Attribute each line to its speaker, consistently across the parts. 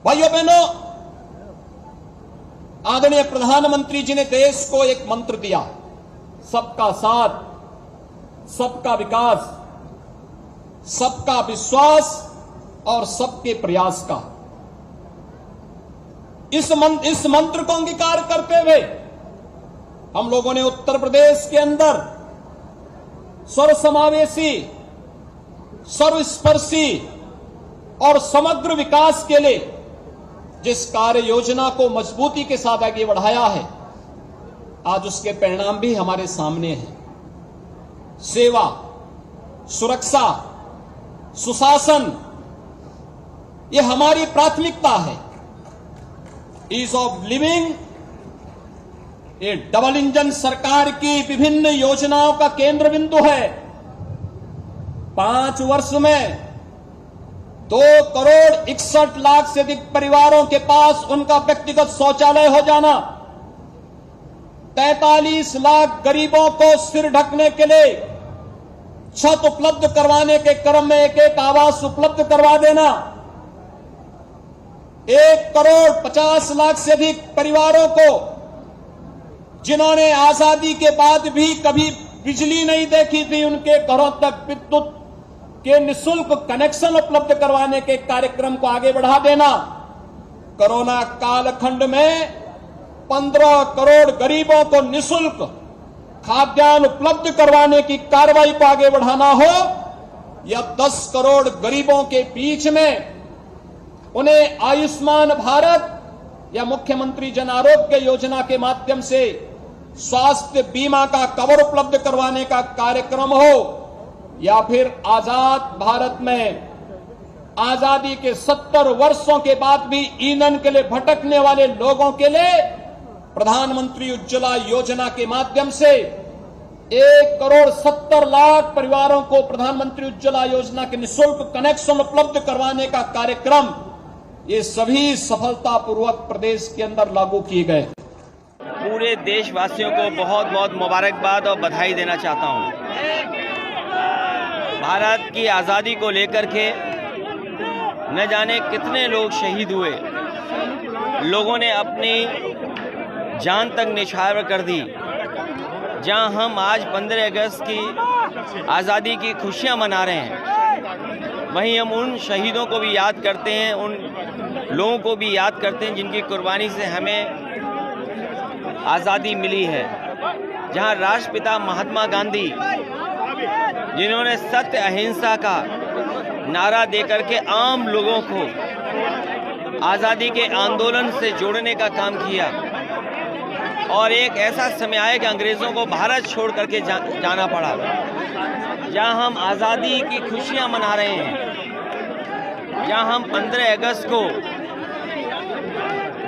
Speaker 1: भाइयों बहनों, आदरणीय प्रधानमंत्री जी ने देश को एक मंत्र दिया, सबका साथ, सबका विकास, सबका विश्वास और सबके प्रयास का। इस मंत्र को अंगीकार करते हुए हम लोगों ने उत्तर प्रदेश के अंदर सर्वसमावेशी, सर्वस्पर्शी और समग्र विकास के लिए जिस कार्य योजना को मजबूती के साथ आगे बढ़ाया है, आज उसके परिणाम भी हमारे सामने हैं। सेवा, सुरक्षा, सुशासन, ये हमारी प्राथमिकता है। ईज ऑफ लिविंग ये डबल इंजन सरकार की विभिन्न योजनाओं का केंद्र बिंदु है। 5 वर्ष में 2,61,00,000 से अधिक परिवारों के पास उनका व्यक्तिगत शौचालय हो जाना, 43 लाख गरीबों को सिर ढकने के लिए छत उपलब्ध करवाने के क्रम में एक आवास उपलब्ध करवा देना, 1,50,00,000 से अधिक परिवारों को जिन्होंने आजादी के बाद भी कभी बिजली नहीं देखी थी, उनके घरों तक विद्युत के निःशुल्क कनेक्शन उपलब्ध करवाने के कार्यक्रम को आगे बढ़ा देना, कोरोना कालखंड में 15 करोड़ गरीबों को निःशुल्क खाद्यान्न उपलब्ध करवाने की कार्रवाई को आगे बढ़ाना हो, या 10 करोड़ गरीबों के बीच में उन्हें आयुष्मान भारत या मुख्यमंत्री जन आरोग्य योजना के माध्यम से स्वास्थ्य बीमा का कवर उपलब्ध करवाने का कार्यक्रम हो, या फिर आजाद भारत में आजादी के 70 वर्षों के बाद भी ईंधन के लिए भटकने वाले लोगों के लिए प्रधानमंत्री उज्ज्वला योजना के माध्यम से 1,70,00,000 परिवारों को प्रधानमंत्री उज्ज्वला योजना के निःशुल्क कनेक्शन उपलब्ध करवाने का कार्यक्रम, ये सभी सफलतापूर्वक प्रदेश के अंदर लागू किए गए।
Speaker 2: पूरे देशवासियों को बहुत बहुत मुबारकबाद और बधाई देना चाहता हूं। भारत की आज़ादी को लेकर के न जाने कितने लोग शहीद हुए, लोगों ने अपनी जान तक निछावर कर दी। जहां हम आज 15 अगस्त की आज़ादी की खुशियां मना रहे हैं, वहीं हम उन शहीदों को भी याद करते हैं, उन लोगों को भी याद करते हैं जिनकी कुर्बानी से हमें आज़ादी मिली है। जहां राष्ट्रपिता महात्मा गांधी, जिन्होंने सत्य अहिंसा का नारा देकर के आम लोगों को आज़ादी के आंदोलन से जोड़ने का काम किया, और एक ऐसा समय आया कि अंग्रेज़ों को भारत छोड़ करके जाना पड़ा। जहां हम आज़ादी की खुशियां मना रहे हैं, जहां हम 15 अगस्त को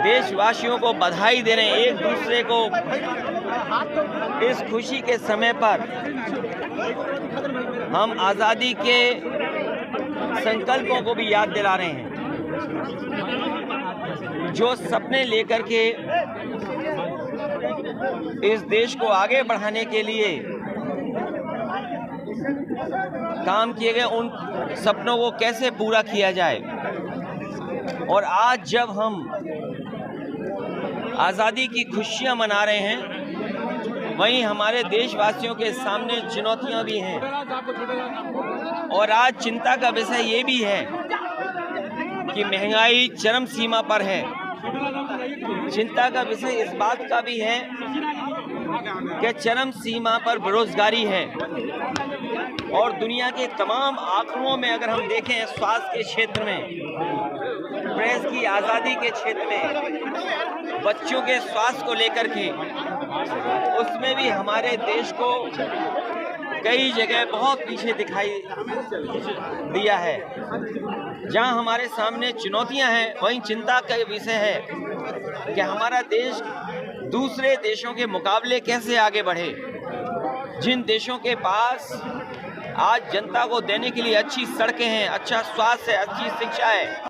Speaker 2: देशवासियों को बधाई दे रहे हैं, एक दूसरे को इस खुशी के समय पर हम आज़ादी के संकल्पों को भी याद दिला रहे हैं। जो सपने लेकर के इस देश को आगे बढ़ाने के लिए काम किए गए, उन सपनों को कैसे पूरा किया जाए। और आज जब हम आज़ादी की खुशियां मना रहे हैं, वहीं हमारे देशवासियों के सामने चुनौतियां भी हैं। और आज चिंता का विषय ये भी है कि महंगाई चरम सीमा पर है। चिंता का विषय इस बात का भी है कि चरम सीमा पर बेरोजगारी है। और दुनिया के तमाम आंकड़ों में अगर हम देखें, स्वास्थ्य के क्षेत्र में, प्रेस की आज़ादी के क्षेत्र में, बच्चों के स्वास्थ्य को लेकर के, उसमें भी हमारे देश को कई जगह बहुत पीछे दिखाई दिया है। जहां हमारे सामने चुनौतियां हैं, वहीं चिंता का विषय है कि हमारा देश दूसरे देशों के मुकाबले कैसे आगे बढ़े। जिन देशों के पास आज जनता को देने के लिए अच्छी सड़कें हैं, अच्छा स्वास्थ्य है, अच्छी शिक्षा है,